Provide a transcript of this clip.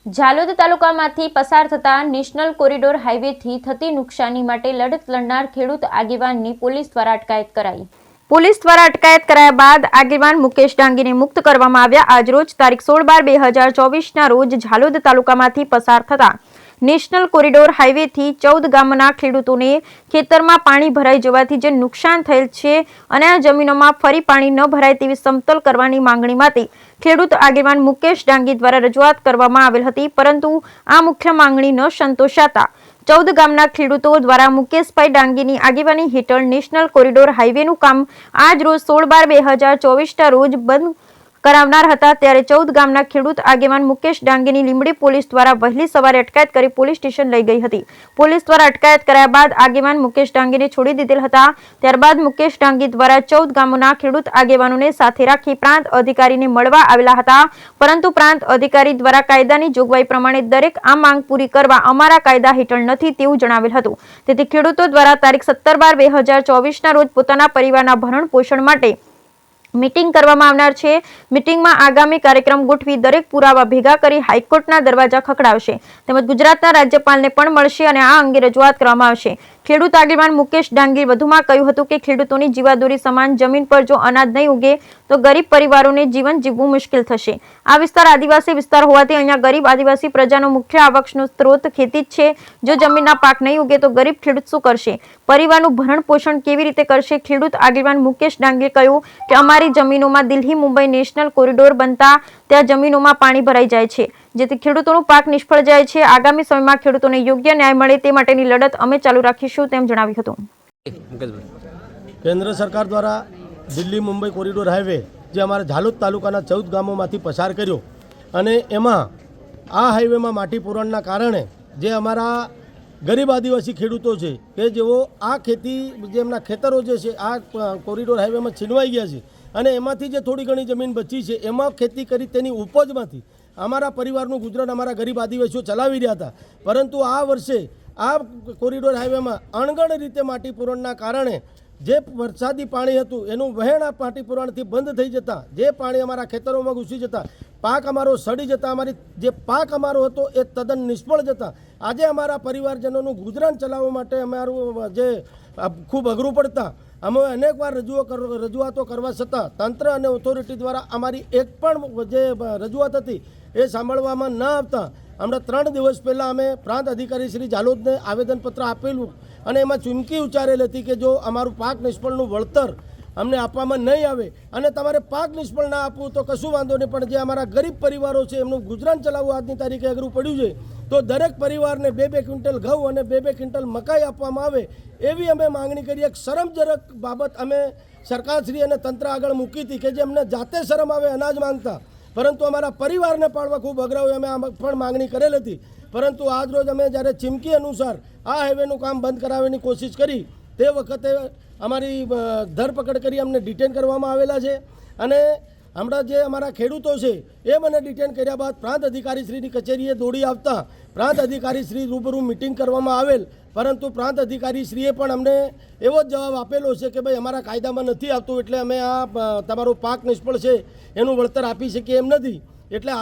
ઝાલોદ તાલુકામાંથી પસાર થતા national corridor હાઈવેથી થતી નુકસાની માટે લડત લડનાર ખેડૂત આગેવાનની પોલીસ દ્વારા અટકાયત કરાઈ। પોલીસ દ્વારા અટકાયત કરાયા બાદ આગેવાન મુકેશ ડાંગીને મુક્ત કરવામાં આવ્યા। આજરોજ તારીખ 16/12/2024 ના રોજ ઝાલોદ તાલુકામાંથી પસાર થતા નેશનલ કોરિડોર હાઈવેથી 14 ગામના ખેડૂતોને ખેતરમાં પાણી ભરાઈ જવાથી જે નુકસાન થયેલ છે અને આ જમીનોમાં ફરી પાણી ન ભરાય તેવી સમતલ કરવાની માંગણી માટે ખેડૂત આગેવાન મુકેશ ડાંગી દ્વારા રજૂઆત કરવામાં આવેલ હતી, પરંતુ આ મુખ્ય માંગણી ન સંતોષાતા 14 ગામના ખેડૂતો દ્વારા મુકેશભાઈ ડાંગીની આગેવાની હેઠળ નેશનલ કોરિડોર હાઈવેનું કામ આજ રોજ 16/12/2024 ના રોજ બંધ કરાવનાર હતા। ત્યારે 14 ગામના ખેડૂત આગેવાન મુકેશ ડાંગીની લીંબડી પોલીસ દ્વારા વહેલી સવારે અટકાયત કરી પોલીસ સ્ટેશન લઈ ગઈ હતી। પોલીસ દ્વારા અટકાયત કરાયા બાદ આગેવાન મુકેશ ડાંગીને છોડી દીધેલ હતા। ત્યારબાદ મુકેશ ડાંગી દ્વારા 14 ગામોના ખેડૂત આગેવાનોને સાથે રાખી પ્રાંત અધિકારીને મળવા આવેલા હતા, પરંતુ પ્રાંત અધિકારી દ્વારા કાયદાની જોગવાઈ પ્રમાણે દરેક આ માંગ પૂરી કરવા અમારા કાયદા હેઠળ નથી તેવું જણાવેલ હતું। તેથી ખેડૂતો દ્વારા તારીખ 17/12/2024 ના રોજ પોતાના પરિવારના ભરણ પોષણ માટે મીટિંગ કરવામાં આવનાર છે। મીટિંગમાં આગામી કાર્યક્રમ ગોઠવી દરેક પુરાવા ભેગા કરી હાઈકોર્ટના દરવાજા ખખડાવશે તેમજ ગુજરાતના રાજ્યપાલને પણ મળશે અને આ અંગે રજૂઆત કરવામાં આવશે। ખેડૂત આગેવાન મુકેશ ડાંગી વધુમાં કહ્યું હતું કે ખેડૂતોની જીવાદોરી સમાન જમીન પર જો અનાજ નહીં ઉગે તો ગરીબ પરિવારોને જીવન જીવવું મુશ્કેલ થશે। આ વિસ્તાર આદિવાસી વિસ્તાર હોવાથી અહીંયા ગરીબ આદિવાસી પ્રજાનો મુખ્ય આવકનો સ્ત્રોત ખેતી જ છે। જો જમીનના પાક નહીં ઉગે તો ગરીબ ખેડૂત શું કરશે? પરિવારનું ભરણ પોષણ કેવી રીતે કરશે? ખેડૂત આગેવાન મુકેશ ડાંગીએ કહ્યું કે અમારી જમીનોમાં દિલ્હી મુંબઈ નેશનલ કોરિડોર બનતા ત્યાં જમીનોમાં પાણી ભરાઈ જાય છે, જેથી ખેડૂતોનું પાક નિષ્ફળ જાય છે। આગામી સમયમાં ખેડૂતોને યોગ્ય ન્યાય મળે તે માટેની લડત અમે ચાલુ રાખીશું તેમ જણાવ્યું હતું। કેન્દ્ર સરકાર દ્વારા દિલ્હી મુંબઈ કોરિડોર હાઈવે જે અમારા ઝાલોદ તાલુકાના 14 ગામોમાંથી પસાર કર્યો અને એમાં આ હાઈવેમાં માટી પૂરણના કારણે જે અમારા ગરીબ આદિવાસી ખેડૂતો છે કે જેઓ આ ખેતી જે એમના ખેતરો જે છે આ કોરિડોર હાઈવેમાં છીનવાઈ ગયા છે અને એમાંથી જે થોડી ઘણી જમીન બચી છે એમાં ખેતી કરી તેની ઉપજમાંથી અમારા પરિવારનું ગુજરાન અમારા ગરીબ આદિવાસીઓ ચલાવી રહ્યા હતા, પરંતુ આ વર્ષે આ કોરિડોર હાઈવેમાં અણગણ રીતે માટી પૂરણના કારણે જે વરસાદી પાણી હતું એનું વહેણ આ માટી પૂરણથી બંધ થઈ જતાં જે પાણી અમારા ખેતરોમાં ઘૂસી જતાં પાક અમારો સડી જતાં અમારી જે પાક અમારો હતો એ તદ્દન નિષ્ફળ જતાં આજે અમારા પરિવારજનોનું ગુજરાન ચલાવવા માટે અમારું જે ખૂબ અઘરું પડતા અમે અનેકવાર રજૂઆતો કરવા છતાં તંત્ર અને ઓથોરિટી દ્વારા અમારી એક પણ જે રજૂઆત હતી એ સાંભળવામાં ન આવતા હમણાં 3 દિવસ પહેલાં અમે પ્રાંત અધિકારી શ્રી ઝાલોદને આવેદનપત્ર આપેલું અને એમાં ચૂમકી ઉચ્ચારેલ હતી કે જો અમારું પાક નિષ્ફળનું વળતર અમને આપવામાં નહીં આવે અને તમારે પાક નિષ્ફળ ના આપવું તો કશું વાંધો નહીં, પણ જે અમારા ગરીબ પરિવારો છે એમનું ગુજરાન ચલાવવું આજની તારીખે અઘરું પડ્યું છે, તો દરેક પરિવારને 2-2 ક્વિન્ટલ ઘઉં અને 2-2 ક્વિન્ટલ મકાઈ આપવામાં આવે એવી અમે માંગણી કરી। એક શરમજનક બાબત અમે સરકારશ્રી અને તંત્ર આગળ મૂકી હતી કે જે અમને જાતે શરમ આવે અનાજ માંગતા, પરંતુ અમારા પરિવારને પાડવા ખૂબ અઘરા હોય અમે પણ માંગણી કરેલ હતી, પરંતુ આજ રોજ અમે જ્યારે ચીમકી અનુસાર આ હાઈવેનું કામ બંધ કરાવવાની કોશિશ કરી તે વખતે અમારી ધરપકડ કરી અમને ડિટેન કરવામાં આવેલા છે અને હમણાં જે અમારા ખેડૂતો છે એ મને ડિટેન કર્યા બાદ પ્રાંત અધિકારીશ્રીની કચેરીએ દોડી આવતા પ્રાંત અધિકારીશ્રી રૂબરૂ મિટિંગ કરવામાં આવેલ, પરંતુ પ્રાંત અધિકારીશ્રીએ પણ અમને એવો જ જવાબ આપેલો છે કે ભાઈ અમારા કાયદામાં નથી આવતું એટલે અમે આ તમારો પાક નિષ્ફળ છે એનું વળતર આપી શકીએ એમ નથી। એટલે